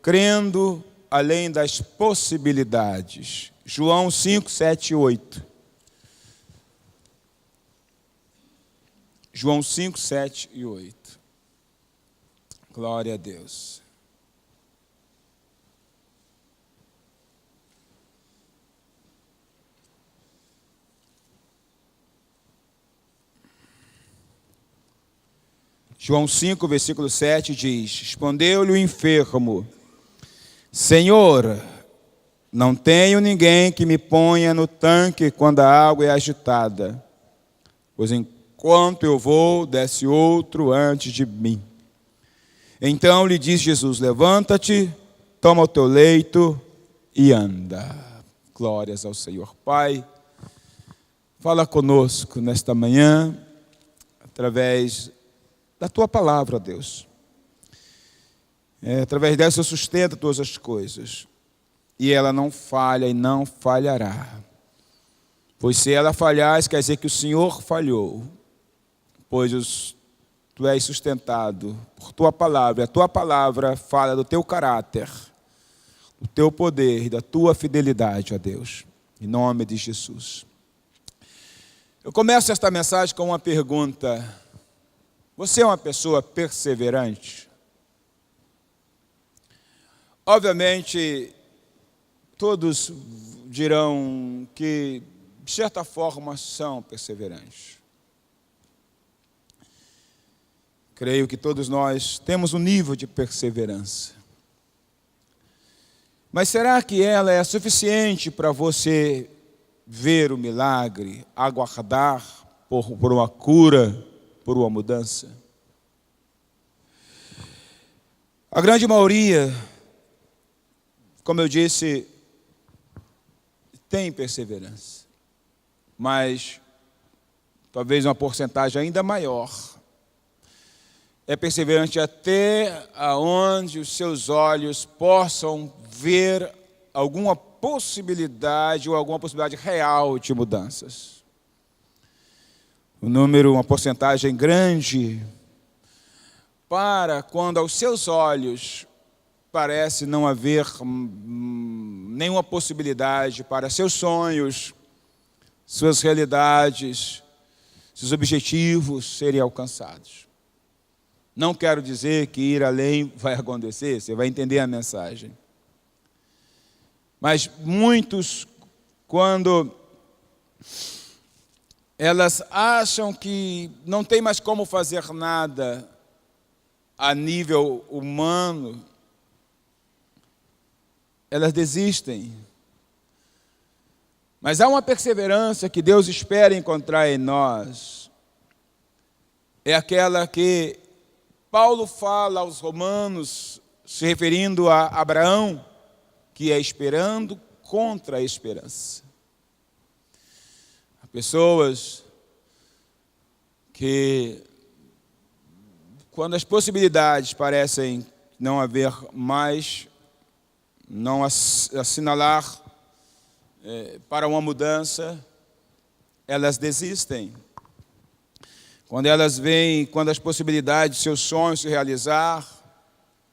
crendo além das possibilidades. João 5, 7 e 8. João 5, 7 e 8. Glória a Deus. João 5, versículo 7 diz: respondeu-lhe o enfermo: Senhor, não tenho ninguém que me ponha no tanque quando a água é agitada, pois enquanto eu vou, desce outro antes de mim. Então lhe disse Jesus: levanta-te, toma o teu leito e anda. Glórias ao Senhor. Pai, fala conosco nesta manhã, através da tua palavra, Deus. Através dessa sustenta todas as coisas. E ela não falha e não falhará. Pois se ela falhar, isso quer dizer que o Senhor falhou. Pois tu és sustentado por tua palavra. A tua palavra fala do teu caráter, do teu poder e da tua fidelidade, ó Deus. Em nome de Jesus. Eu começo esta mensagem com uma pergunta. Você é uma pessoa perseverante? Obviamente, todos dirão que, de certa forma, são perseverantes. Creio que todos nós temos um nível de perseverança. Mas será que ela é suficiente para você ver o milagre, aguardar por uma cura, por uma mudança? A grande maioria, como eu disse, tem perseverança, mas talvez uma porcentagem ainda maior é perseverante até aonde os seus olhos possam ver alguma possibilidade ou alguma possibilidade real de mudanças. Uma porcentagem grande, para quando aos seus olhos parece não haver nenhuma possibilidade para seus sonhos, suas realidades, seus objetivos serem alcançados. Não quero dizer que ir além vai acontecer, você vai entender a mensagem. Mas muitos, quando elas acham que não tem mais como fazer nada a nível humano, elas desistem. Mas há uma perseverança que Deus espera encontrar em nós. É aquela que Paulo fala aos romanos, se referindo a Abraão, que é esperando contra a esperança. Há pessoas que, quando as possibilidades parecem não haver mais, não assinalar para uma mudança, elas desistem. Quando elas veem, quando as possibilidades de seus sonhos se realizar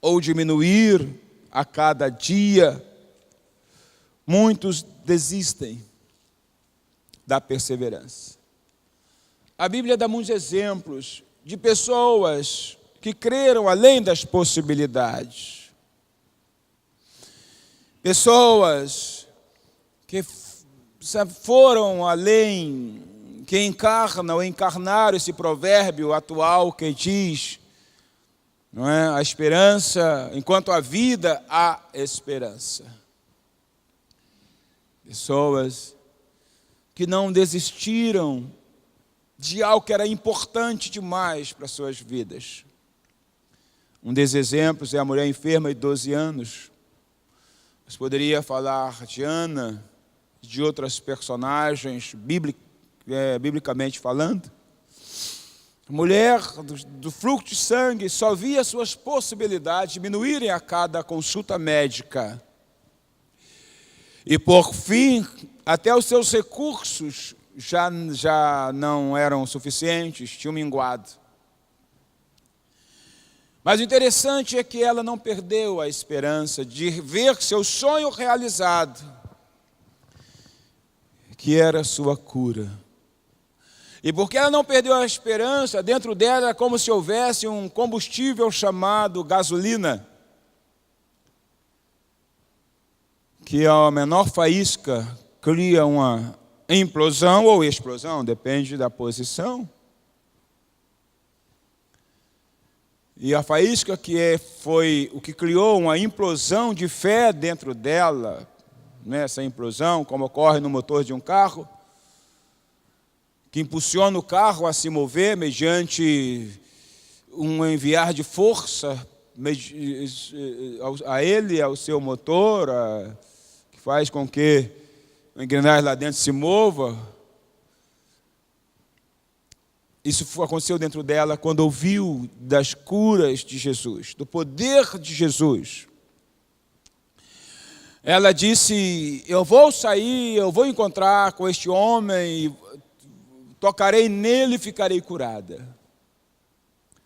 ou diminuir a cada dia, muitos desistem da perseverança. A Bíblia dá muitos exemplos de pessoas que creram além das possibilidades. Pessoas que foram além, que encarnaram esse provérbio atual que diz, não é? A esperança, enquanto há vida, há esperança. Pessoas que não desistiram de algo que era importante demais para suas vidas. Um desses exemplos é a mulher enferma de 12 anos. Mas poderia falar de Ana, de outras personagens, biblicamente falando. A mulher do fluxo de sangue só via suas possibilidades diminuírem a cada consulta médica. E por fim, até os seus recursos já não eram suficientes, tinham minguado. Mas o interessante é que ela não perdeu a esperança de ver seu sonho realizado, que era sua cura. E porque ela não perdeu a esperança, dentro dela era como se houvesse um combustível chamado gasolina, que a menor faísca cria uma implosão ou explosão, depende da posição. E a faísca foi o que criou uma implosão de fé dentro dela, né? Essa implosão, como ocorre no motor de um carro, que impulsiona o carro a se mover mediante um enviar de força a ele, ao seu motor, que faz com que a engrenagem lá dentro se mova. Isso aconteceu dentro dela quando ouviu das curas de Jesus, do poder de Jesus. Ela disse: eu vou sair, eu vou encontrar com este homem, tocarei nele e ficarei curada.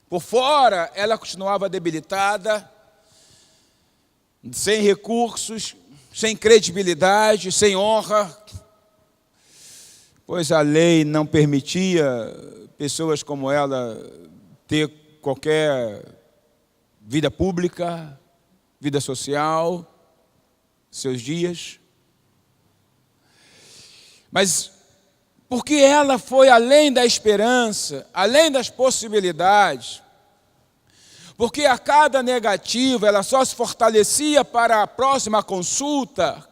Por fora, ela continuava debilitada, sem recursos, sem credibilidade, sem honra, pois a lei não permitia pessoas como ela ter qualquer vida pública, vida social, seus dias. Mas porque ela foi além da esperança, além das possibilidades, porque a cada negativa ela só se fortalecia para a próxima consulta,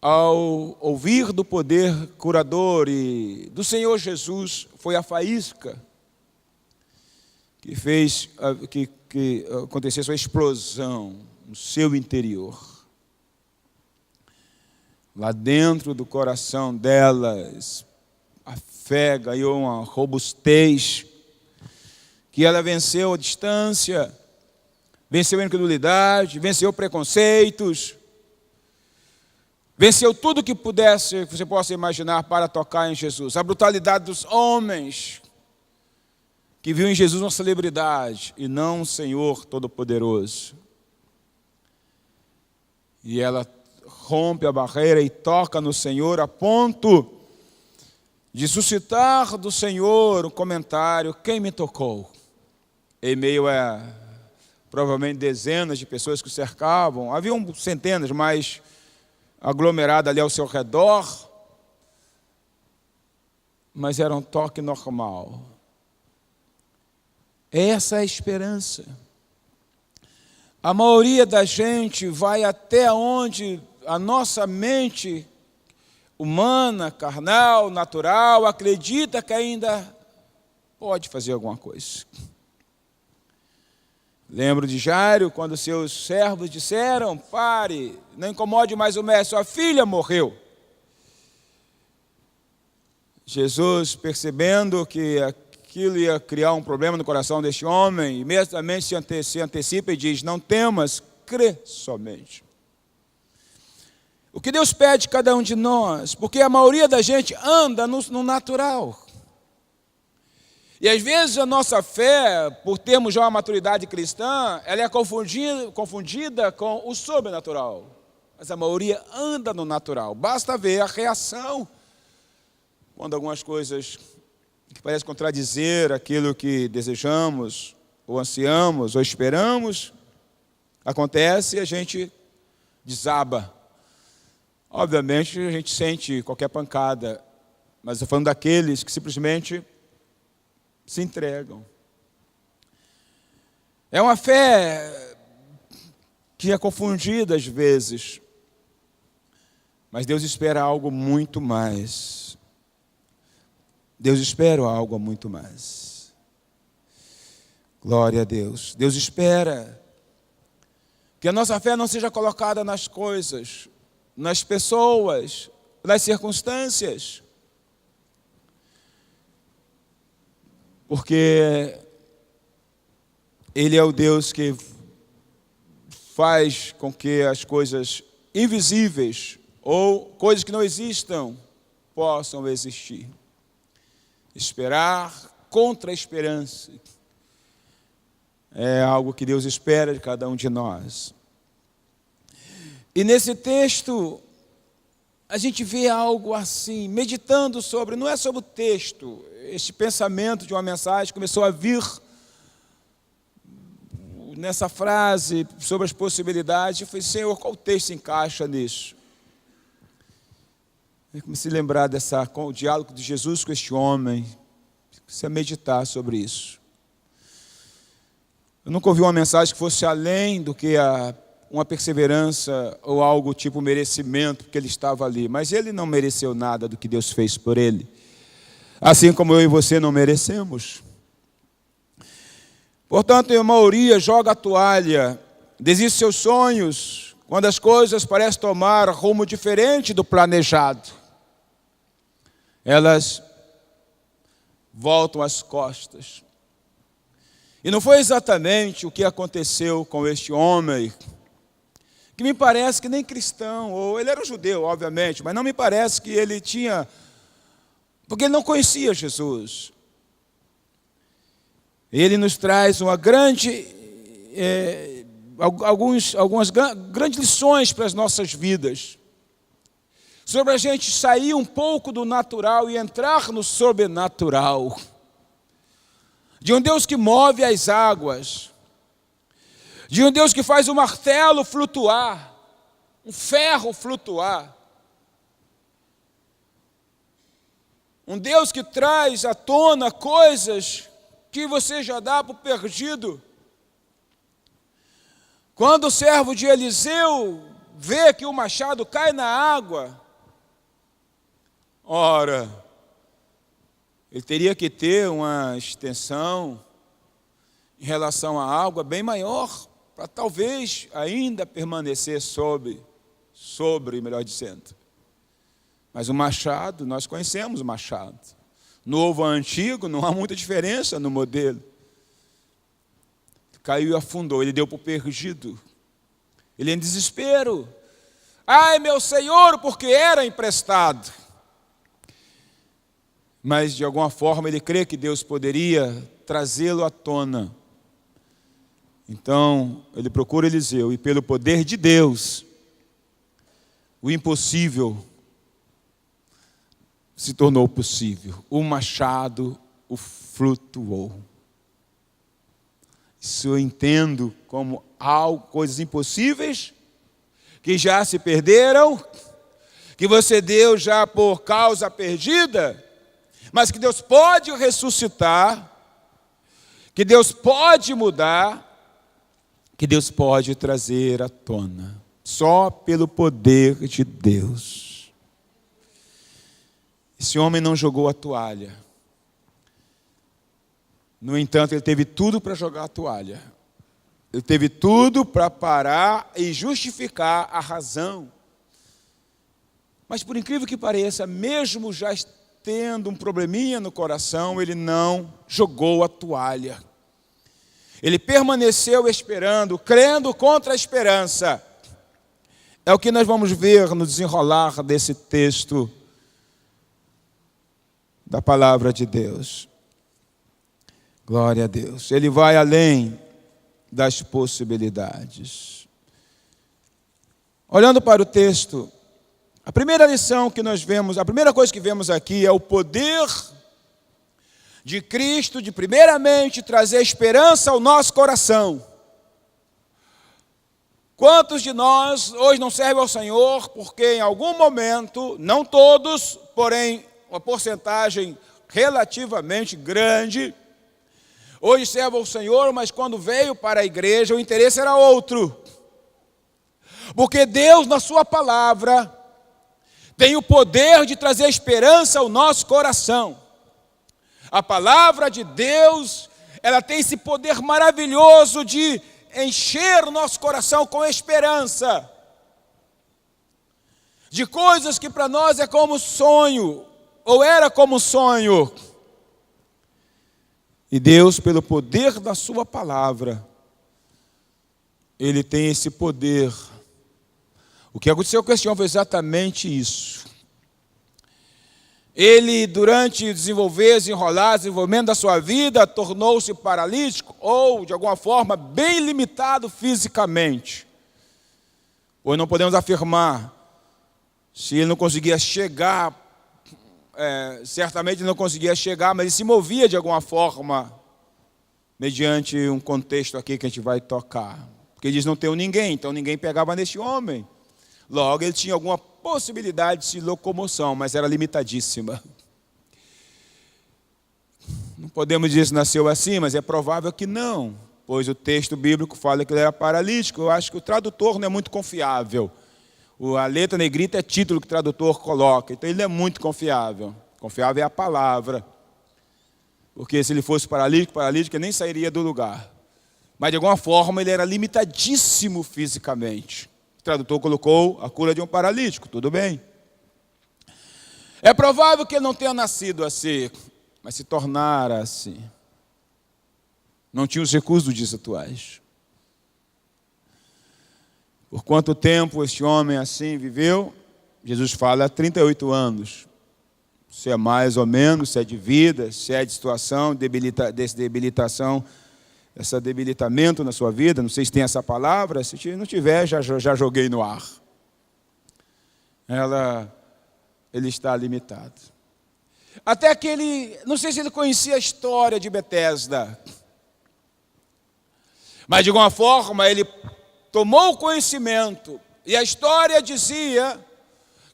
ao ouvir do poder curador e do Senhor Jesus, foi a faísca que fez que acontecesse uma explosão no seu interior. Lá dentro do coração delas, a fé ganhou uma robustez, que ela venceu a distância, venceu a incredulidade, venceu preconceitos, venceu tudo que você possa imaginar para tocar em Jesus. A brutalidade dos homens, que viu em Jesus uma celebridade e não um Senhor Todo-Poderoso. E ela rompe a barreira e toca no Senhor a ponto de suscitar do Senhor um comentário: quem me tocou? Em meio a provavelmente dezenas de pessoas que o cercavam, haviam centenas, mas aglomerada ali ao seu redor, mas era um toque normal. Essa é a esperança. A maioria da gente vai até onde a nossa mente humana, carnal, natural, acredita que ainda pode fazer alguma coisa. Lembro de Jairo, quando seus servos disseram: pare, não incomode mais o mestre, sua filha morreu. Jesus, percebendo que aquilo ia criar um problema no coração deste homem, imediatamente se antecipa e diz: não temas, crê somente. O que Deus pede a cada um de nós, porque a maioria da gente anda no natural. E às vezes a nossa fé, por termos já uma maturidade cristã, ela é confundida com o sobrenatural. Mas a maioria anda no natural. Basta ver a reação quando algumas coisas que parecem contradizer aquilo que desejamos, ou ansiamos, ou esperamos, acontece e a gente desaba. Obviamente a gente sente qualquer pancada, mas eu estou falando daqueles que simplesmente se entregam. É uma fé que é confundida às vezes, mas Deus espera algo muito mais. Deus espera algo muito mais. Glória a Deus. Deus espera que a nossa fé não seja colocada nas coisas, nas pessoas, nas circunstâncias. Porque Ele é o Deus que faz com que as coisas invisíveis ou coisas que não existam possam existir. Esperar, contra a esperança. É algo que Deus espera de cada um de nós. E nesse texto, a gente vê algo assim, meditando sobre, não é sobre o texto, este pensamento de uma mensagem começou a vir nessa frase sobre as possibilidades. Eu falei, Senhor, qual texto se encaixa nisso? Eu comecei a lembrar com o diálogo de Jesus com este homem, comecei a meditar sobre isso. Eu nunca ouvi uma mensagem que fosse além do que uma perseverança ou algo tipo merecimento, porque ele estava ali. Mas ele não mereceu nada do que Deus fez por ele. Assim como eu e você não merecemos. Portanto, a maioria joga a toalha, desiste seus sonhos, quando as coisas parecem tomar rumo diferente do planejado. Elas voltam as costas. E não foi exatamente o que aconteceu com este homem, que me parece que nem cristão, ou ele era um judeu, obviamente, mas não me parece que ele tinha, porque ele não conhecia Jesus. Ele nos traz uma algumas grandes lições para as nossas vidas, sobre a gente sair um pouco do natural e entrar no sobrenatural, de um Deus que move as águas, de um Deus que faz o martelo flutuar, um ferro flutuar. Um Deus que traz à tona coisas que você já dá por perdido. Quando o servo de Eliseu vê que o machado cai na água, ora, ele teria que ter uma extensão em relação à água bem maior, para talvez ainda permanecer sobre, melhor dizendo. Mas o machado, nós conhecemos o machado. Novo ou antigo, não há muita diferença no modelo. Caiu e afundou, ele deu por perdido. Ele em desespero. Ai, meu Senhor, porque era emprestado. Mas de alguma forma ele crê que Deus poderia trazê-lo à tona. Então, ele procura Eliseu e pelo poder de Deus, o impossível se tornou possível. O machado o flutuou. Isso eu entendo como coisas impossíveis que já se perderam, que você deu já por causa perdida, mas que Deus pode ressuscitar, que Deus pode mudar, que Deus pode trazer à tona, só pelo poder de Deus. Esse homem não jogou a toalha. No entanto, ele teve tudo para jogar a toalha. Ele teve tudo para parar e justificar a razão. Mas por incrível que pareça, mesmo já tendo um probleminha no coração, ele não jogou a toalha. Ele permaneceu esperando, crendo contra a esperança. É o que nós vamos ver no desenrolar desse texto da palavra de Deus. Glória a Deus. Ele vai além das possibilidades. Olhando para o texto, a primeira lição que nós vemos, a primeira coisa que vemos aqui é o poder de Cristo de primeiramente trazer esperança ao nosso coração. Quantos de nós hoje não servem ao Senhor porque em algum momento, não todos, porém uma porcentagem relativamente grande, hoje serve ao Senhor, mas quando veio para a igreja o interesse era outro. Porque Deus na sua palavra tem o poder de trazer esperança ao nosso coração. A palavra de Deus, ela tem esse poder maravilhoso de encher o nosso coração com esperança. De coisas que para nós é como sonho, ou era como sonho. E Deus, pelo poder da sua palavra, Ele tem esse poder. O que aconteceu com esse homem foi exatamente isso. Ele, durante o desenvolvimento da sua vida, tornou-se paralítico ou, de alguma forma, bem limitado fisicamente. Pois não podemos afirmar se ele não conseguia chegar, certamente ele não conseguia chegar, mas ele se movia de alguma forma, mediante um contexto aqui que a gente vai tocar. Porque eles não tinham ninguém, então ninguém pegava nesse homem. Logo, ele tinha alguma possibilidade de locomoção, mas era limitadíssima. Não podemos dizer se nasceu assim, mas é provável que não, pois o texto bíblico fala que ele era paralítico. Eu acho que o tradutor não é muito confiável. A letra negrita é título que o tradutor coloca, então ele não é muito confiável. Confiável é a palavra, porque se ele fosse paralítico, ele nem sairia do lugar. Mas de alguma forma ele era limitadíssimo fisicamente. O tradutor colocou a cura de um paralítico, tudo bem. É provável que ele não tenha nascido assim, mas se tornara assim. Não tinha os recursos dos dias atuais. Por quanto tempo este homem assim viveu? Jesus fala 38 anos. Se é mais ou menos, se é de vida, se é de situação, debilitação, esse debilitamento na sua vida, não sei se tem essa palavra, se não tiver, já joguei no ar. Ele está limitado. Até que ele, não sei se ele conhecia a história de Betesda, mas de alguma forma ele tomou conhecimento, e a história dizia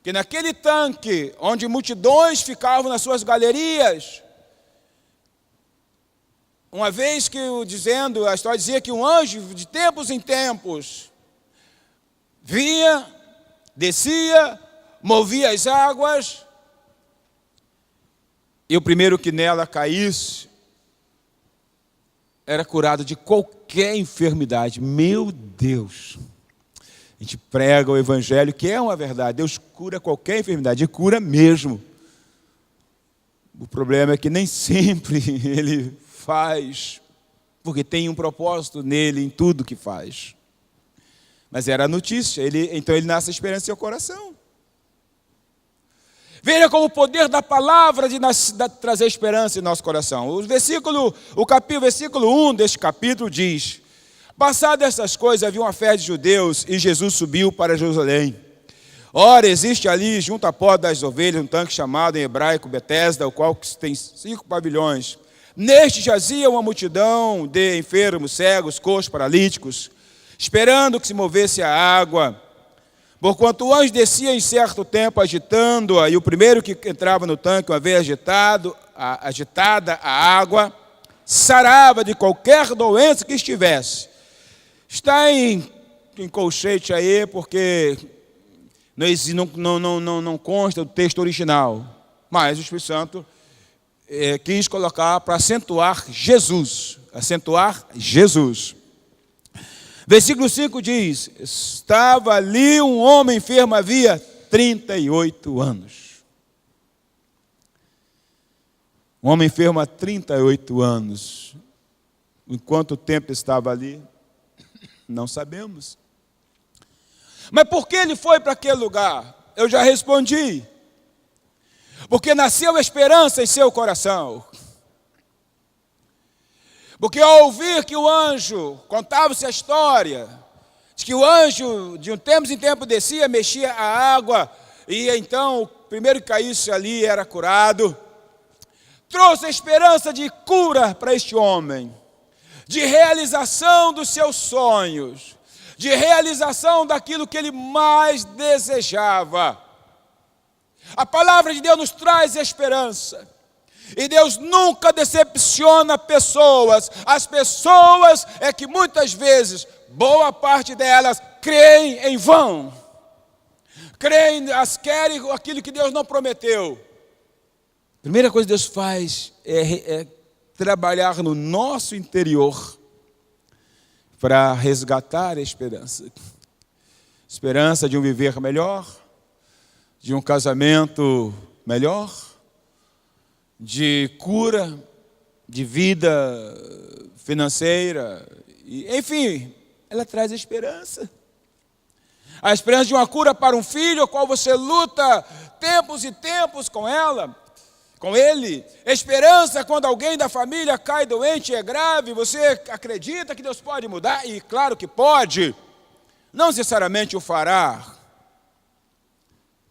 que naquele tanque, onde multidões ficavam nas suas galerias, uma vez que a história dizia que um anjo de tempos em tempos vinha, descia, movia as águas, e o primeiro que nela caísse era curado de qualquer enfermidade. Meu Deus! A gente prega o evangelho, que é uma verdade. Deus cura qualquer enfermidade, e cura mesmo. O problema é que nem sempre Ele faz, porque tem um propósito nele em tudo que faz. Mas era a notícia, então ele nasce a esperança em seu coração. Veja como o poder da palavra de trazer esperança em nosso coração. O versículo 1 deste capítulo diz: passadas essas coisas, havia uma festa de judeus, e Jesus subiu para Jerusalém. Ora, existe ali, junto à porta das ovelhas, um tanque chamado em hebraico Betesda, o qual tem 5 pavilhões. Neste jazia uma multidão de enfermos, cegos, coxos, paralíticos, esperando que se movesse a água. Porquanto o anjo descia em certo tempo agitando-a, e o primeiro que entrava no tanque, uma vez agitada a água, sarava de qualquer doença que estivesse. Está em colchete aí, porque não consta do texto original, mas o Espírito Santo quis colocar para acentuar Jesus. Versículo 5 diz: estava ali um homem enfermo, havia 38 anos. Um homem enfermo há 38 anos. Em quanto tempo estava ali? Não sabemos. Mas por que ele foi para aquele lugar? Eu já respondi. Porque nasceu a esperança em seu coração. Porque ao ouvir que o anjo, contava-se a história, de que o anjo de um tempo em tempo descia, mexia a água, e então o primeiro que caísse ali era curado, trouxe a esperança de cura para este homem, de realização dos seus sonhos, de realização daquilo que ele mais desejava. A palavra de Deus nos traz esperança. E Deus nunca decepciona pessoas. As pessoas é que muitas vezes, boa parte delas, creem em vão. Querem aquilo que Deus não prometeu. A primeira coisa que Deus faz é trabalhar no nosso interior para resgatar a esperança. Esperança de um viver melhor, de um casamento melhor, de cura, de vida financeira, enfim, ela traz a esperança. A esperança de uma cura para um filho, ao qual você luta tempos e tempos com ela, com ele. Esperança quando alguém da família cai doente e é grave. Você acredita que Deus pode mudar? E claro que pode. Não necessariamente o fará,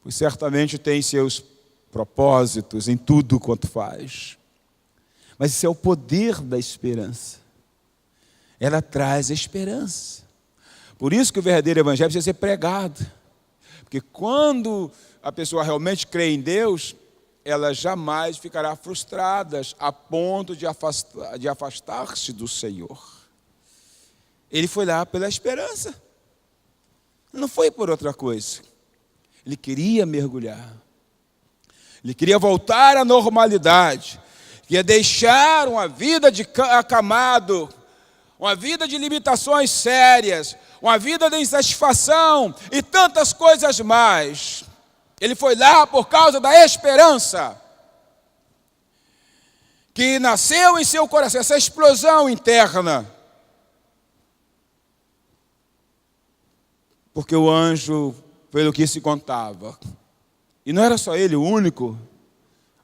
pois certamente tem seus propósitos em tudo quanto faz. Mas isso é o poder da esperança. Ela traz esperança. Por isso que o verdadeiro evangelho precisa ser pregado. Porque quando a pessoa realmente crê em Deus, ela jamais ficará frustrada a ponto de afastar-se do Senhor. Ele foi lá pela esperança. Não foi por outra coisa. Ele queria mergulhar. Ele queria voltar à normalidade. Queria deixar uma vida de acamado, uma vida de limitações sérias, uma vida de insatisfação e tantas coisas mais. Ele foi lá por causa da esperança que nasceu em seu coração, essa explosão interna. Porque o anjo, pelo que se contava, e não era só ele o único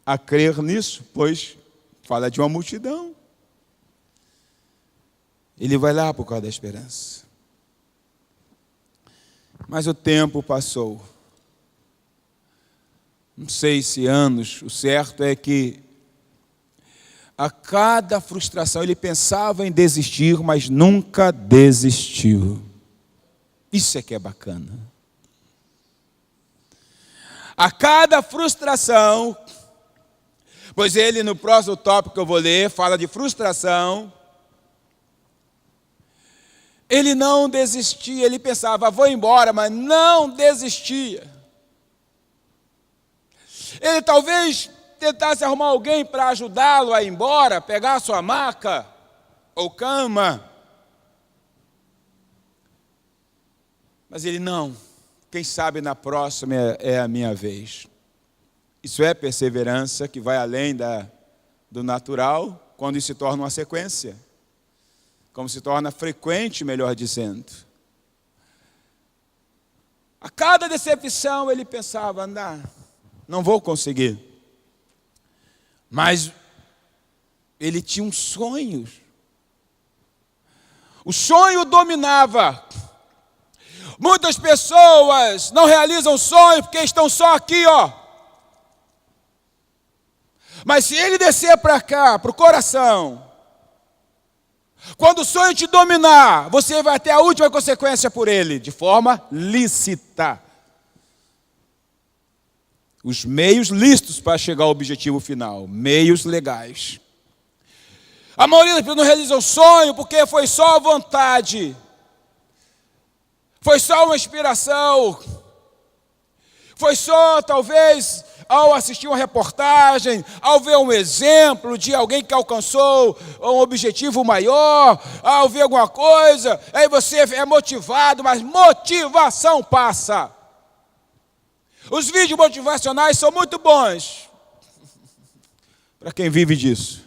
a crer nisso, pois fala de uma multidão. Ele vai lá por causa da esperança. Mas o tempo passou. Não sei se anos, o certo é que a cada frustração ele pensava em desistir, mas nunca desistiu. Isso é que é bacana. A cada frustração, pois ele no próximo tópico que eu vou ler, fala de frustração, ele não desistia, ele pensava, vou embora, mas não desistia. Ele talvez tentasse arrumar alguém para ajudá-lo a ir embora, pegar a sua maca ou cama. Mas ele não, quem sabe na próxima é a minha vez. Isso é perseverança que vai além do natural, quando isso se torna uma sequência. Como se torna frequente, melhor dizendo. A cada decepção ele pensava, não vou conseguir. Mas ele tinha um sonho. O sonho dominava. Muitas pessoas não realizam sonhos porque estão só aqui, ó. Mas se ele descer para cá, para o coração, quando o sonho te dominar, você vai ter a última consequência por ele, de forma lícita. Os meios lícitos para chegar ao objetivo final, meios legais. A maioria das pessoas não realiza o sonho porque foi só a vontade. Foi só uma inspiração. Foi só, talvez, ao assistir uma reportagem, ao ver um exemplo de alguém que alcançou um objetivo maior, ao ver alguma coisa, aí você é motivado, mas motivação passa. Os vídeos motivacionais são muito bons para quem vive disso.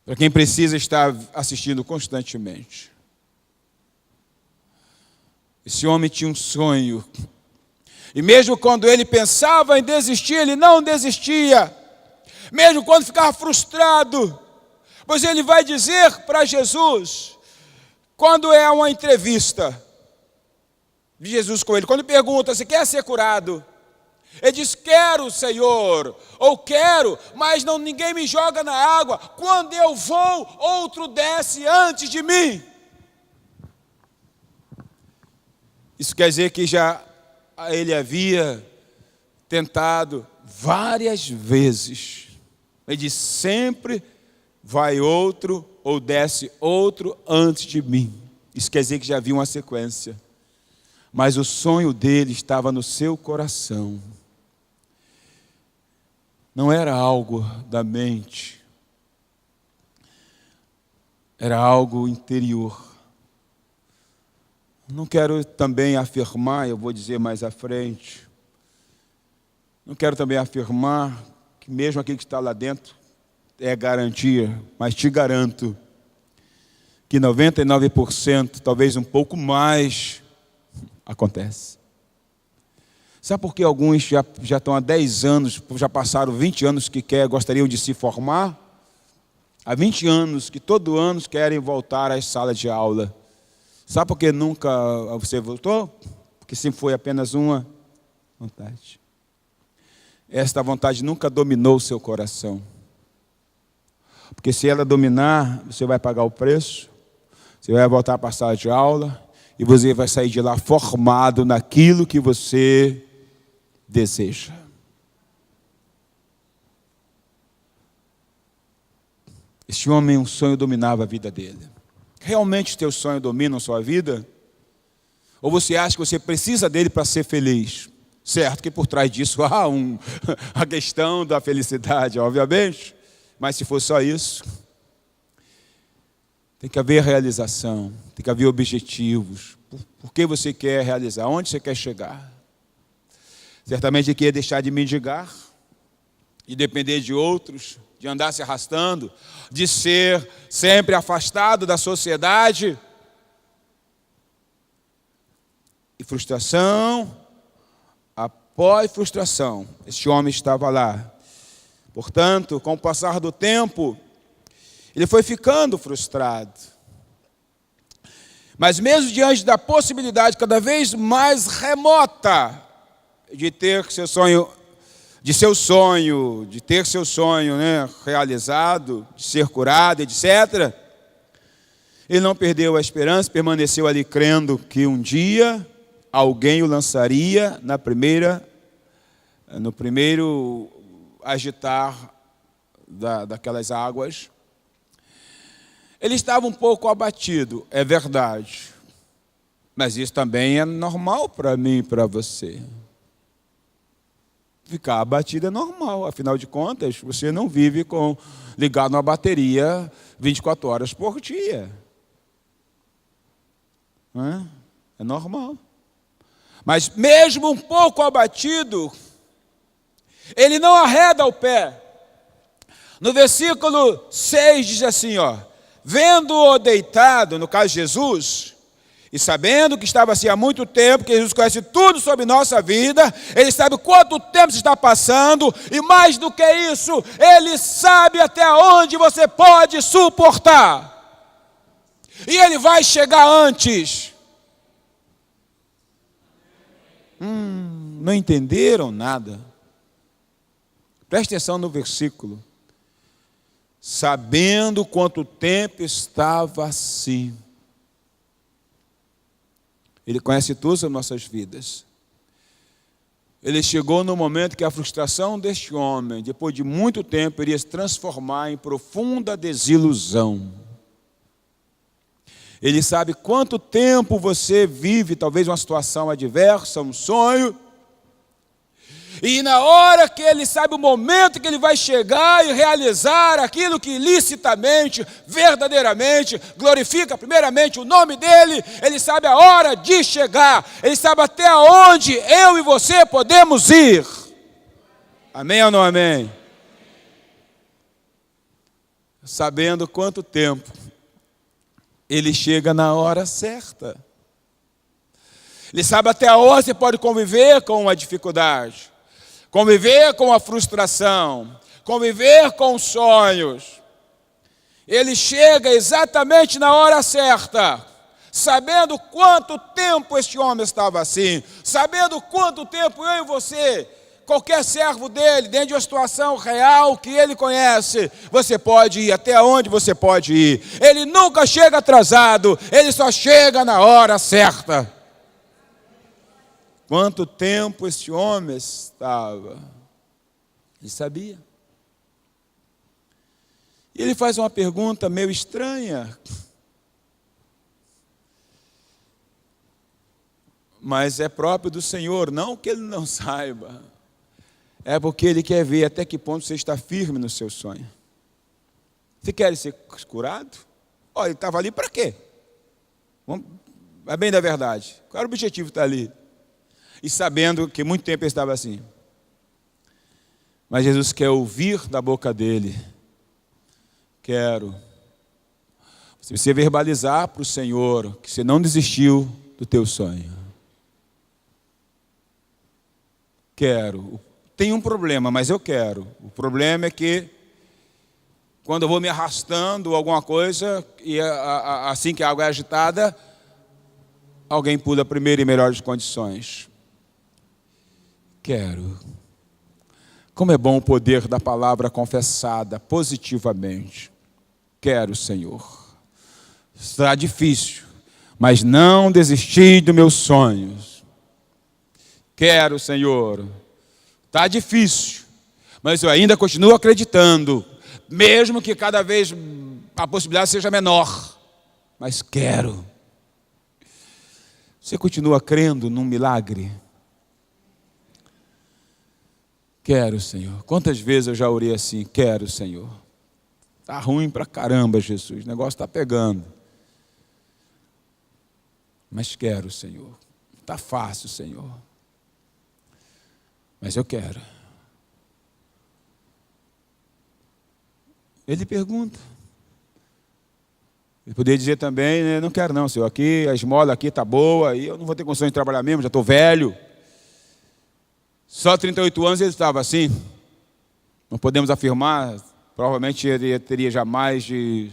Para quem precisa estar assistindo constantemente. Esse homem tinha um sonho. E mesmo quando ele pensava em desistir, ele não desistia. Mesmo quando ficava frustrado. Pois ele vai dizer para Jesus, quando é uma entrevista de Jesus com ele, quando pergunta, você quer ser curado? Ele diz, quero, Senhor, ou quero, mas ninguém me joga na água. Quando eu vou, outro desce antes de mim. Isso quer dizer que já ele havia tentado várias vezes. Ele diz, sempre vai outro ou desce outro antes de mim. Isso quer dizer que já havia uma sequência. Mas o sonho dele estava no seu coração. Não era algo da mente. Era algo interior. Não quero também afirmar, eu vou dizer mais à frente, não quero também afirmar que mesmo aquilo que está lá dentro é garantia, mas te garanto que 99%, talvez um pouco mais, acontece. Sabe por que alguns já estão há 10 anos, já passaram 20 anos que gostariam de se formar? Há 20 anos que todo ano querem voltar às salas de aula. Sabe por que nunca você voltou? Porque sempre foi apenas uma vontade. Esta vontade nunca dominou o seu coração. Porque se ela dominar, você vai pagar o preço, você vai voltar para a sala de aula e você vai sair de lá formado naquilo que você deseja. Este homem, um sonho dominava a vida dele. Realmente teu sonho domina a sua vida? Ou você acha que você precisa dele para ser feliz? Certo que por trás disso há a questão da felicidade, obviamente. Mas se for só isso, tem que haver realização, tem que haver objetivos. Por que você quer realizar? Onde você quer chegar? Certamente quer deixar de mendigar, de depender de outros, de andar se arrastando, de ser sempre afastado da sociedade. E frustração após frustração, este homem estava lá. Portanto, com o passar do tempo, ele foi ficando frustrado. Mas mesmo diante da possibilidade cada vez mais remota de ter seu sonho, realizado, de ser curado, etc., ele não perdeu a esperança, permaneceu ali crendo que um dia alguém o lançaria no primeiro agitar daquelas águas. Ele estava um pouco abatido, é verdade. Mas isso também é normal para mim e para você. Ficar abatido é normal, afinal de contas, você não vive ligado numa bateria 24 horas por dia. Não é normal. Mas mesmo um pouco abatido, ele não arreda o pé. No versículo 6 diz assim, vendo-o deitado, no caso Jesus, e sabendo que estava assim há muito tempo, que Jesus conhece tudo sobre nossa vida, ele sabe quanto tempo se está passando, e mais do que isso, ele sabe até onde você pode suportar. E ele vai chegar antes. Não entenderam nada? Preste atenção no versículo. Sabendo quanto tempo estava assim. Ele conhece tudo sobre nossas vidas. Ele chegou no momento que a frustração deste homem, depois de muito tempo, iria se transformar em profunda desilusão. Ele sabe quanto tempo você vive, talvez uma situação adversa, um sonho. E na hora que ele sabe o momento que ele vai chegar e realizar aquilo que ilicitamente, verdadeiramente, glorifica primeiramente o nome dele, ele sabe a hora de chegar, ele sabe até onde eu e você podemos ir. Amém ou não amém? Sabendo quanto tempo, ele chega na hora certa. Ele sabe até onde você pode conviver com a dificuldade, conviver com a frustração, conviver com sonhos. Ele chega exatamente na hora certa, sabendo quanto tempo este homem estava assim, sabendo quanto tempo eu e você, qualquer servo dele, dentro de uma situação real que ele conhece, você pode ir até onde você pode ir. Ele nunca chega atrasado, ele só chega na hora certa. Quanto tempo esse homem estava? Ele sabia. E ele faz uma pergunta meio estranha. Mas é próprio do Senhor, não que ele não saiba. É porque ele quer ver até que ponto você está firme no seu sonho. Você quer ser curado? Olha, ele estava ali para quê? É bem da verdade. Qual era o objetivo de estar ali? E sabendo que muito tempo ele estava assim. Mas Jesus quer ouvir da boca dele. Quero. Se você verbalizar para o Senhor que você não desistiu do teu sonho. Quero. Tem um problema, mas eu quero. O problema é que quando eu vou me arrastando alguma coisa, e assim que a água é agitada, alguém pula primeiro em melhores condições. Quero. Como é bom o poder da palavra confessada positivamente. Quero, Senhor. Será difícil, mas não desisti dos meus sonhos. Quero, Senhor. Está difícil, mas eu ainda continuo acreditando, mesmo que cada vez a possibilidade seja menor. Mas quero. Você continua crendo num milagre? Quero, Senhor. Quantas vezes eu já orei assim? Quero, Senhor. Está ruim pra caramba, Jesus. O negócio está pegando. Mas quero, Senhor. Está fácil, Senhor. Mas eu quero. Ele pergunta. Ele poderia dizer também, né, não quero não, Senhor. Aqui, a esmola aqui está boa, e eu não vou ter condições de trabalhar mesmo, já estou velho. Só 38 anos ele estava assim. Não podemos afirmar, provavelmente ele teria já mais de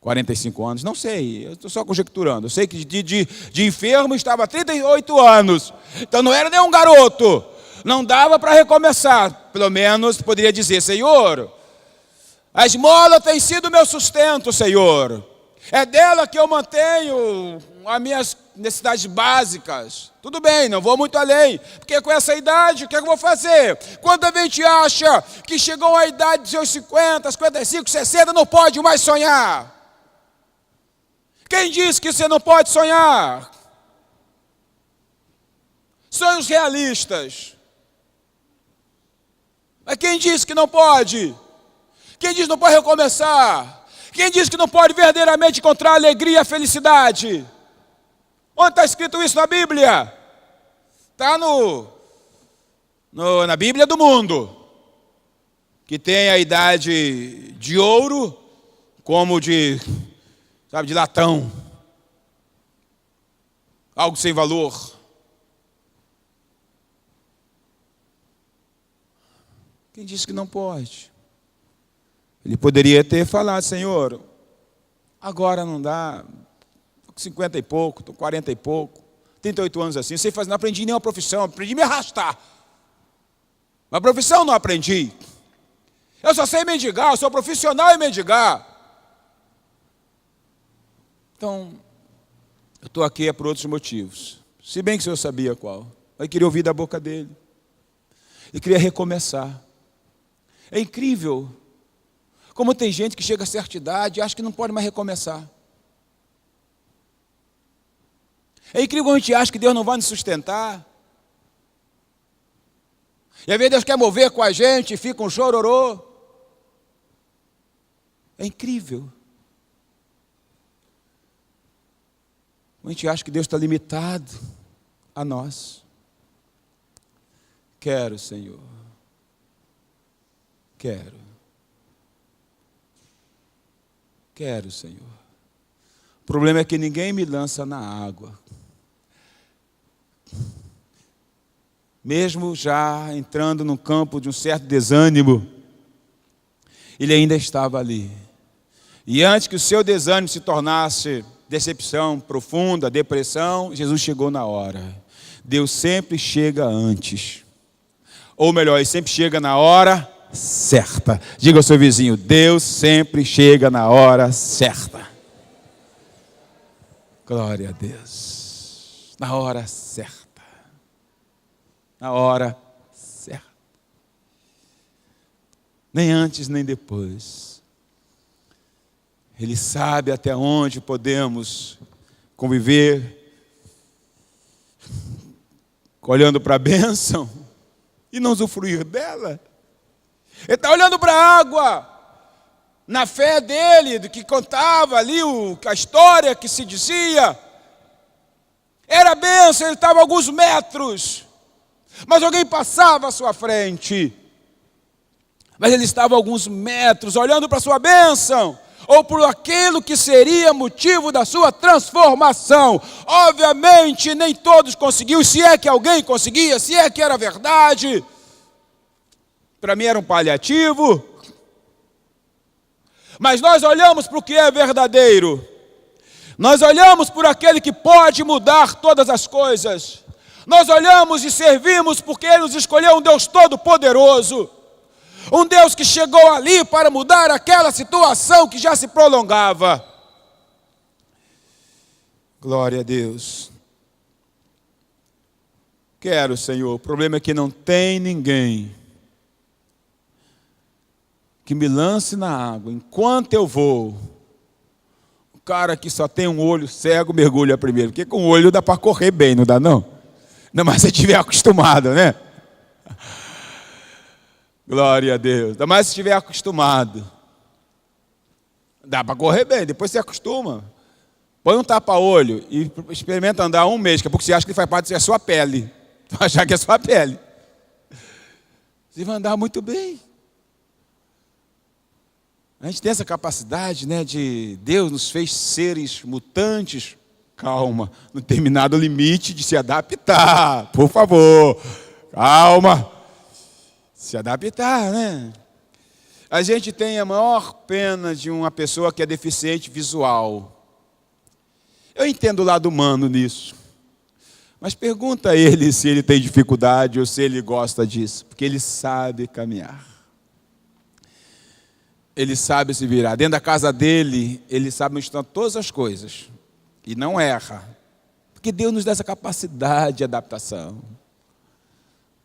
45 anos. Não sei, eu estou só conjecturando. Eu sei que de enfermo estava há 38 anos. Então não era nem um garoto. Não dava para recomeçar. Pelo menos poderia dizer, Senhor, a esmola tem sido meu sustento, Senhor. É dela que eu mantenho as minhas necessidades básicas. Tudo bem, não vou muito além, porque com essa idade, o que é que eu vou fazer? Quando a gente acha que chegou à idade de seus 50, 55, 60, não pode mais sonhar. Quem disse que você não pode sonhar? Sonhos realistas. Mas quem disse que não pode? Quem disse que não pode recomeçar? Quem disse que não pode verdadeiramente encontrar alegria e felicidade? Onde está escrito isso na Bíblia? Está na Bíblia do mundo, que tem a idade de ouro como de latão. Algo sem valor. Quem disse que não pode? Ele poderia ter falado, Senhor, agora não dá, estou com 50 e pouco, estou com 40 e pouco, 38 anos assim, não aprendi nenhuma profissão, aprendi a me arrastar. Uma profissão não aprendi. Eu só sei mendigar, eu sou profissional em mendigar. Então, eu estou aqui por outros motivos. Se bem que o Senhor sabia qual. Eu queria ouvir da boca dele. Eu queria recomeçar. É incrível como tem gente que chega a certa idade e acha que não pode mais recomeçar. É incrível como a gente acha que Deus não vai nos sustentar. E às vezes Deus quer mover com a gente e fica um chororô. É incrível. A gente acha que Deus está limitado a nós. Quero, Senhor. Quero. Quero, Senhor. O problema é que ninguém me lança na água. Mesmo já entrando no campo de um certo desânimo, ele ainda estava ali. E antes que o seu desânimo se tornasse decepção profunda, depressão, Jesus chegou na hora. Deus sempre chega antes. Ou melhor, Ele sempre chega na hora certa. Diga ao seu vizinho, Deus sempre chega na hora certa. Glória a Deus. Na hora certa. Na hora certa. Nem antes, nem depois. Ele sabe até onde podemos conviver, olhando para a bênção e não usufruir dela. Ele está olhando para a água, na fé dele, do que contava ali, a história que se dizia. Era bênção, ele estava a alguns metros, mas alguém passava à sua frente. Mas ele estava a alguns metros, olhando para a sua bênção, ou por aquilo que seria motivo da sua transformação. Obviamente, nem todos conseguiam, se é que alguém conseguia, se é que era verdade. Para mim era um paliativo. Mas nós olhamos para o que é verdadeiro. Nós olhamos por aquele que pode mudar todas as coisas. Nós olhamos e servimos porque Ele nos escolheu um Deus todo-poderoso. Um Deus que chegou ali para mudar aquela situação que já se prolongava. Glória a Deus. Quero, Senhor. O problema é que não tem ninguém que me lance na água enquanto eu vou. O cara que só tem um olho cego mergulha primeiro, porque com o olho dá para correr bem, não dá não? Não, mas se estiver acostumado, né? Glória a Deus. Ainda mais se estiver acostumado. Dá para correr bem, depois você acostuma. Põe um tapa-olho e experimenta andar um mês, porque você acha que ele faz parte da sua pele. Você vai achar que é sua pele. Você vai andar muito bem. A gente tem essa capacidade, né, de Deus nos fez seres mutantes. Calma, no determinado limite de se adaptar, por favor. Calma. Se adaptar, né? A gente tem a maior pena de uma pessoa que é deficiente visual. Eu entendo o lado humano nisso. Mas pergunta a ele se ele tem dificuldade ou se ele gosta disso. Porque ele sabe caminhar. Ele sabe se virar. Dentro da casa dele, ele sabe onde estão todas as coisas. E não erra. Porque Deus nos dá essa capacidade de adaptação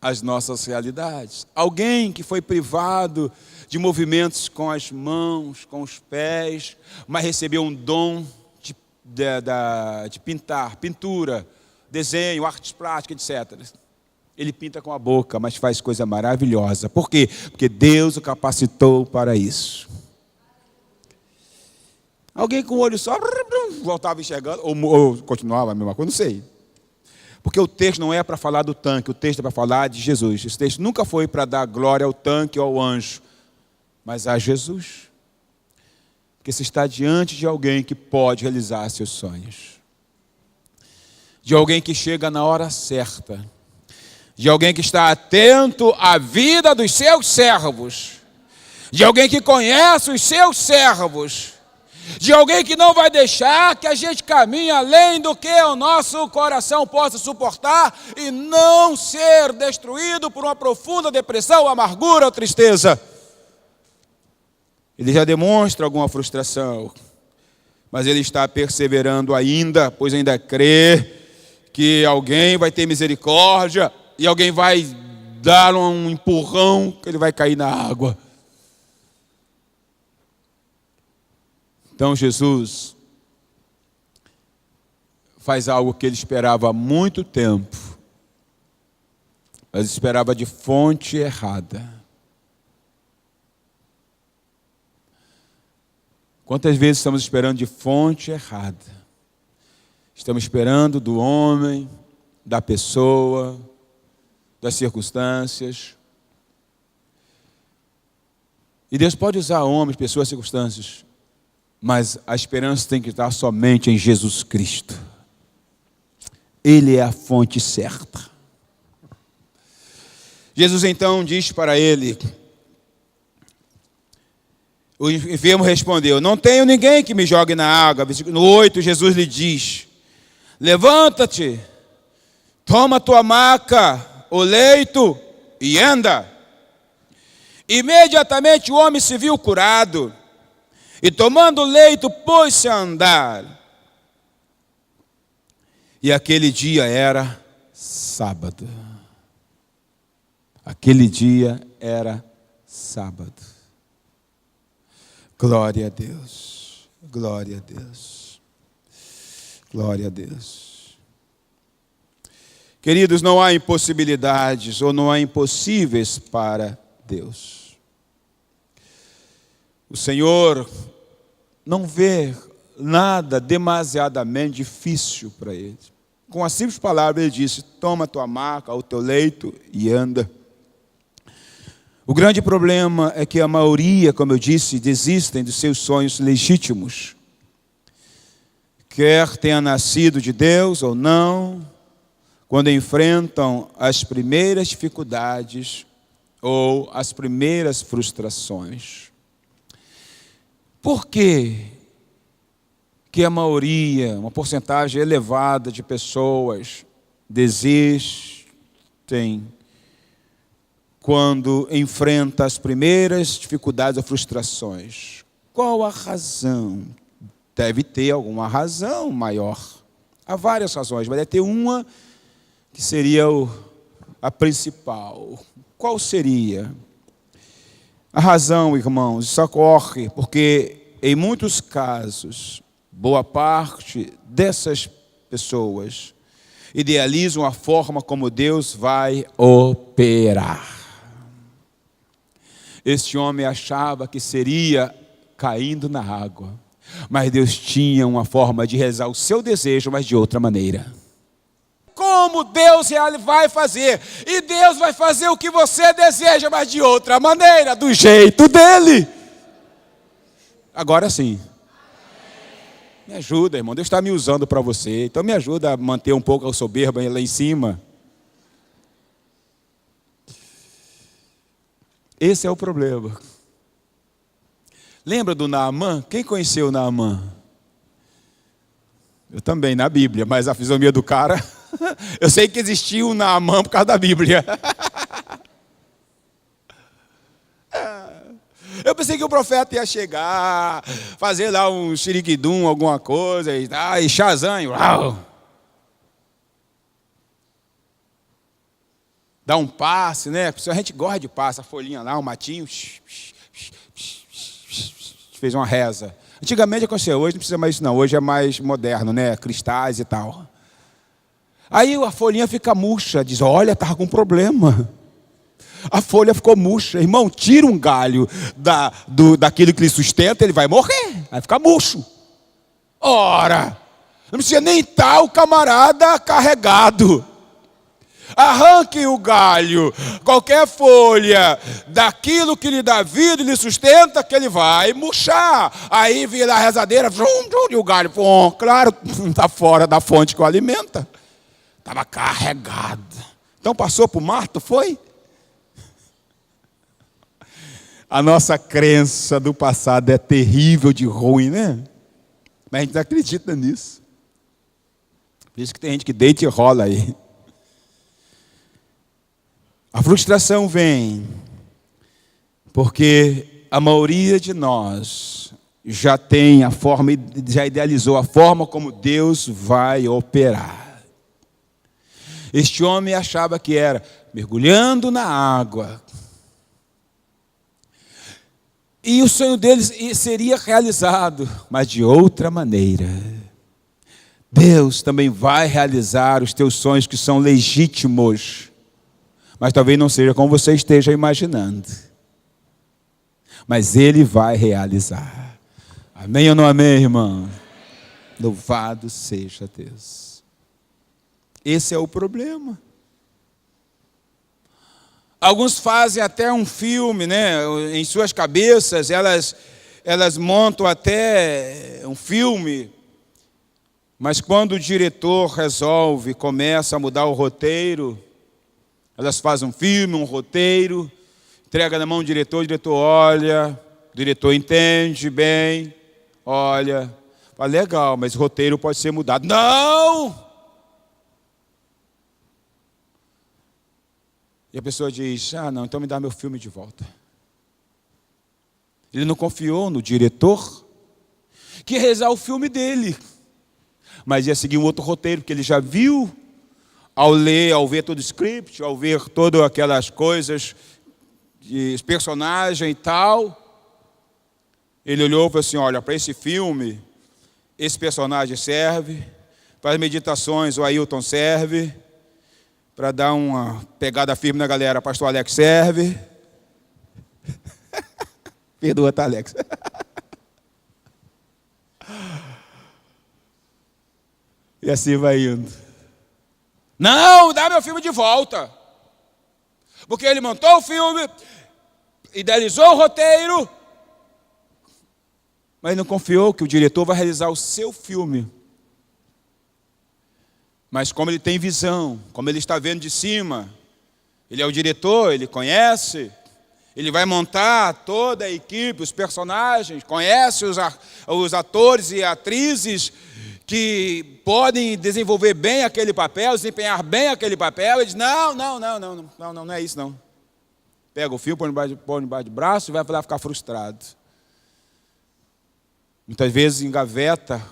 às nossas realidades. Alguém que foi privado de movimentos com as mãos, com os pés, mas recebeu um dom de pintar, pintura, desenho, artes plásticas, etc. Ele pinta com a boca, mas faz coisa maravilhosa. Por quê? Porque Deus o capacitou para isso. Alguém com o olho só voltava enxergando, ou continuava a mesma coisa, não sei. Porque o texto não é para falar do tanque, o texto é para falar de Jesus. Esse texto nunca foi para dar glória ao tanque ou ao anjo, mas a Jesus. Porque você está diante de alguém que pode realizar seus sonhos. De alguém que chega na hora certa. De alguém que está atento à vida dos seus servos. De alguém que conhece os seus servos. De alguém que não vai deixar que a gente caminhe além do que o nosso coração possa suportar e não ser destruído por uma profunda depressão, amargura ou tristeza. Ele já demonstra alguma frustração, mas ele está perseverando ainda, pois ainda crê que alguém vai ter misericórdia e alguém vai dar um empurrão que ele vai cair na água. Então Jesus faz algo que ele esperava há muito tempo, mas esperava de fonte errada. Quantas vezes estamos esperando de fonte errada? Estamos esperando do homem, da pessoa, das circunstâncias. E Deus pode usar homens, pessoas, circunstâncias, mas a esperança tem que estar somente em Jesus Cristo. Ele é a fonte certa. Jesus então diz para ele, o enfermo respondeu, não tenho ninguém que me jogue na água. No 8, Jesus lhe diz, levanta-te, toma tua maca, o leito e anda. Imediatamente o homem se viu curado. E tomando o leito, pôs-se a andar. E aquele dia era sábado. Aquele dia era sábado. Glória a Deus. Glória a Deus. Glória a Deus. Queridos, não há impossibilidades ou não há impossíveis para Deus. O Senhor não vê nada demasiadamente difícil para Ele. Com a simples palavra Ele disse, toma tua maca, o teu leito e anda. O grande problema é que a maioria, como eu disse, desistem dos seus sonhos legítimos. Quer tenha nascido de Deus ou não, quando enfrentam as primeiras dificuldades ou as primeiras frustrações. Por quê que a maioria, uma porcentagem elevada de pessoas desistem quando enfrenta as primeiras dificuldades ou frustrações? Qual a razão? Deve ter alguma razão maior. Há várias razões, mas deve ter uma que seria a principal. Qual seria? A razão, irmãos, isso ocorre porque, em muitos casos, boa parte dessas pessoas idealizam a forma como Deus vai operar. Este homem achava que seria caindo na água, mas Deus tinha uma forma de realizar o seu desejo, mas de outra maneira. Como Deus vai fazer? E Deus vai fazer o que você deseja, mas de outra maneira, do jeito dele. Agora sim. Me ajuda, irmão. Deus está me usando para você. Então me ajuda a manter um pouco a soberba lá em cima. Esse é o problema. Lembra do Naamã? Quem conheceu o Naamã? Eu também, na Bíblia, mas a fisionomia do cara... Eu sei que existia um Naamã por causa da Bíblia. Eu pensei que o profeta ia chegar, fazer lá um xiriquidum, alguma coisa, e Shazam, uau. Dá um passe, né? A gente gosta de passe, a folhinha lá, um matinho. Fez uma reza. Antigamente aconteceu, hoje não precisa mais isso não, hoje é mais moderno, né? Cristais e tal. Aí a folhinha fica murcha, diz, olha, estava com problema. A folha ficou murcha. Irmão, tira um galho daquilo que lhe sustenta, ele vai morrer, vai ficar murcho. Ora, não precisa nem estar o camarada carregado. Arranque o galho, qualquer folha, daquilo que lhe dá vida e lhe sustenta, que ele vai murchar. Aí vira a rezadeira, e o galho, claro, está fora da fonte que o alimenta. Estava carregado. Então passou para o mato, foi? A nossa crença do passado é terrível de ruim, né? Mas a gente não acredita nisso. Por isso que tem gente que deita e rola aí. A frustração vem porque a maioria de nós já tem a forma, já idealizou a forma como Deus vai operar. Este homem achava que era mergulhando na água. E o sonho deles seria realizado, mas de outra maneira. Deus também vai realizar os teus sonhos que são legítimos, mas talvez não seja como você esteja imaginando. Mas Ele vai realizar. Amém ou não amém, irmão? Louvado seja Deus. Esse é o problema. Alguns fazem até um filme, né? Em suas cabeças, elas montam até um filme, mas quando o diretor resolve, começa a mudar o roteiro, elas fazem um filme, um roteiro, entrega na mão do diretor, o diretor olha, o diretor entende bem, olha, fala, legal, mas o roteiro pode ser mudado. Não! E a pessoa diz, não, então me dá meu filme de volta. Ele não confiou no diretor, que ia realizar o filme dele, mas ia seguir um outro roteiro, porque ele já viu, ao ver todo o script, ao ver todas aquelas coisas, de personagem e tal, ele olhou e falou assim, olha, para esse filme, esse personagem serve, para as meditações o Ailton serve, para dar uma pegada firme na galera, pastor Alex serve. Perdoa, tá, Alex? E assim vai indo. Não, dá meu filme de volta. Porque ele montou o filme, idealizou o roteiro, mas não confiou que o diretor vai realizar o seu filme. Mas como ele tem visão, como ele está vendo de cima, ele é o diretor, ele conhece, ele vai montar toda a equipe, os personagens, conhece os atores e atrizes que podem desenvolver bem aquele papel, desempenhar bem aquele papel. Ele diz, não é isso não. Pega o fio, põe embaixo do braço e vai lá ficar frustrado. Muitas vezes engaveta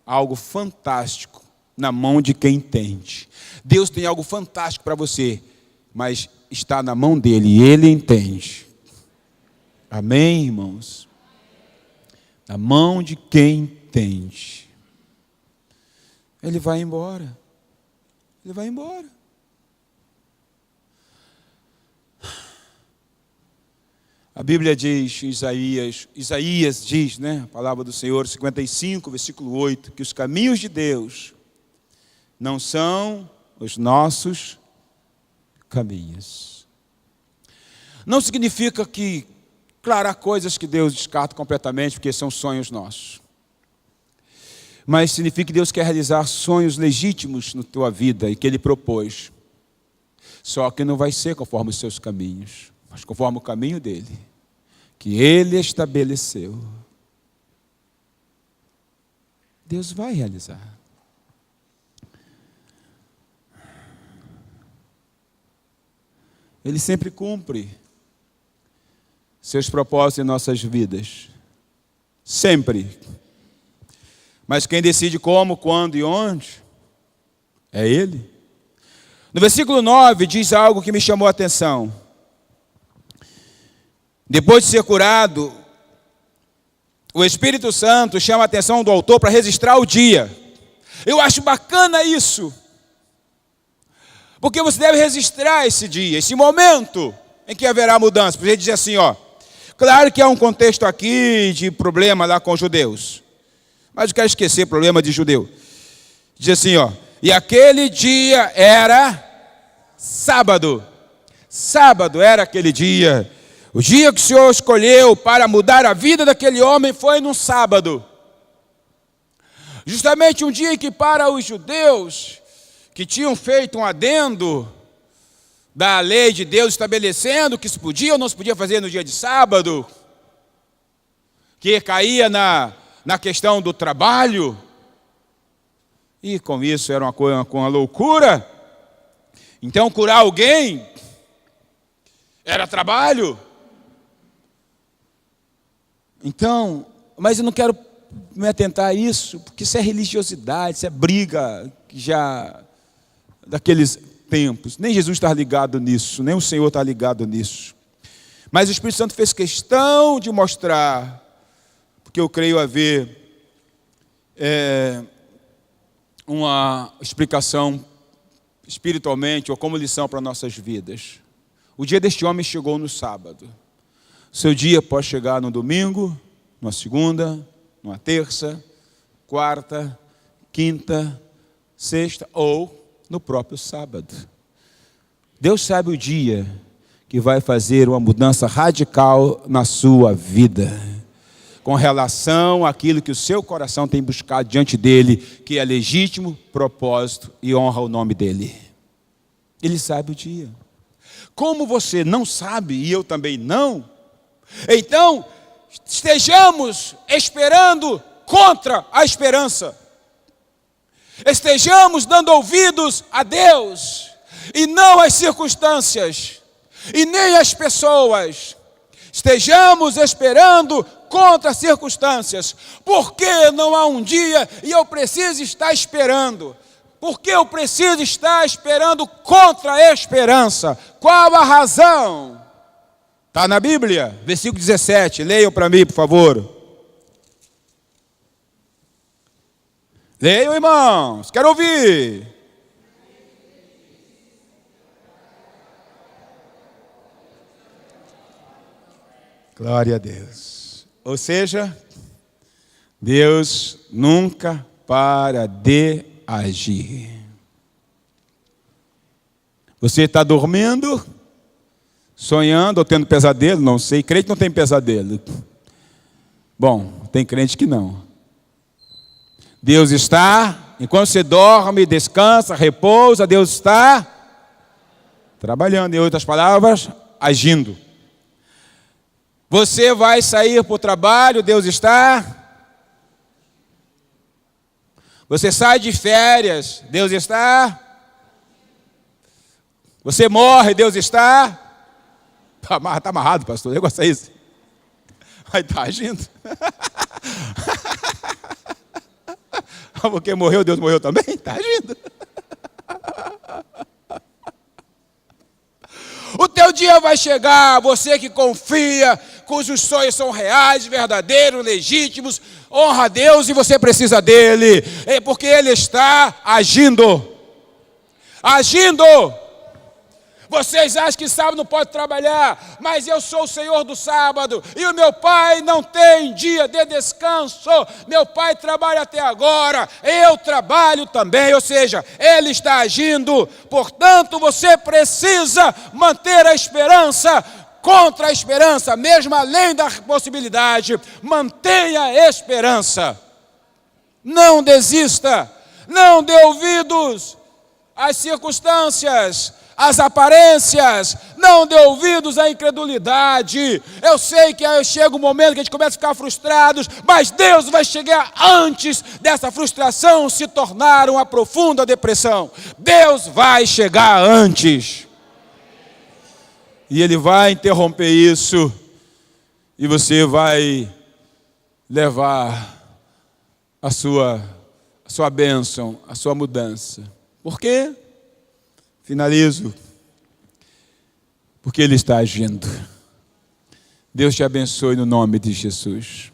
algo fantástico na mão de quem entende. Deus tem algo fantástico para você, mas está na mão dele e ele entende. Amém, irmãos? Na mão de quem entende. Ele vai embora. Ele vai embora. A Bíblia diz, Isaías diz, a palavra do Senhor, 55, versículo 8, que os caminhos de Deus não são os nossos caminhos. Não significa que, claro, há coisas que Deus descarta completamente, porque são sonhos nossos. Mas significa que Deus quer realizar sonhos legítimos na tua vida e que Ele propôs. Só que não vai ser conforme os seus caminhos, mas conforme o caminho dele, que Ele estabeleceu. Deus vai realizar. Ele sempre cumpre seus propósitos em nossas vidas. Sempre. Mas quem decide como, quando e onde é Ele. No versículo 9 diz algo que me chamou a atenção. Depois de ser curado, o Espírito Santo chama a atenção do autor para registrar o dia. Eu acho bacana isso. Porque você deve registrar esse dia, esse momento em que haverá mudança. Por exemplo, dizer assim, claro que há um contexto aqui de problema lá com os judeus. Mas eu quero esquecer o problema de judeu. Diz assim, e aquele dia era sábado. Sábado era aquele dia. O dia que o Senhor escolheu para mudar a vida daquele homem foi num sábado. Justamente um dia em que para os judeus que tinham feito um adendo da lei de Deus estabelecendo que se podia ou não se podia fazer no dia de sábado, que caía na questão do trabalho, e com isso era uma loucura. Então curar alguém era trabalho. Então, mas eu não quero me atentar a isso, porque isso é religiosidade, isso é briga já daqueles tempos. Nem Jesus está ligado nisso, nem o Senhor está ligado nisso. Mas o Espírito Santo fez questão de mostrar, porque eu creio haver uma explicação espiritualmente ou como lição para nossas vidas. O dia deste homem chegou no sábado. Seu dia pode chegar no domingo, numa segunda, numa terça, quarta, quinta, sexta ou no próprio sábado. Deus sabe o dia que vai fazer uma mudança radical na sua vida, com relação àquilo que o seu coração tem buscado diante dele, que é legítimo, propósito e honra o nome dele. Ele sabe o dia. Como você não sabe, e eu também não, então estejamos esperando contra a esperança. Estejamos dando ouvidos a Deus e não às circunstâncias e nem às pessoas. Estejamos esperando contra as circunstâncias. Por que não há um dia e eu preciso estar esperando? Por que eu preciso estar esperando contra a esperança? Qual a razão? Está na Bíblia, versículo 17. Leiam para mim, por favor. Leiam, irmãos, quero ouvir. Glória a Deus. Ou seja, Deus nunca para de agir. Você está dormindo, sonhando ou tendo pesadelo, não sei. Crente não tem pesadelo. Bom, tem crente que não. Deus está, enquanto você dorme, descansa, repousa, Deus está trabalhando. Em outras palavras, agindo. Você vai sair para o trabalho, Deus está. Você sai de férias, Deus está. Você morre, Deus está. Está amarrado, pastor, o negócio é isso. Aí está agindo. Porque morreu, Deus morreu também? Está agindo. O teu dia vai chegar, você que confia, cujos sonhos são reais, verdadeiros, legítimos, honra a Deus e você precisa dele, porque ele está agindo. Agindo. Vocês acham que sábado não pode trabalhar, mas eu sou o Senhor do sábado, e o meu Pai não tem dia de descanso, meu Pai trabalha até agora, eu trabalho também, ou seja, Ele está agindo, portanto você precisa manter a esperança, contra a esperança, mesmo além da possibilidade, mantenha a esperança, não desista, não dê ouvidos às circunstâncias, as aparências, não dê ouvidos à incredulidade. Eu sei que chega um momento que a gente começa a ficar frustrados, mas Deus vai chegar antes dessa frustração se tornar uma profunda depressão. Deus vai chegar antes. E Ele vai interromper isso, e você vai levar a sua bênção, a sua mudança. Por quê? Finalizo. Porque Ele está agindo. Deus te abençoe no nome de Jesus.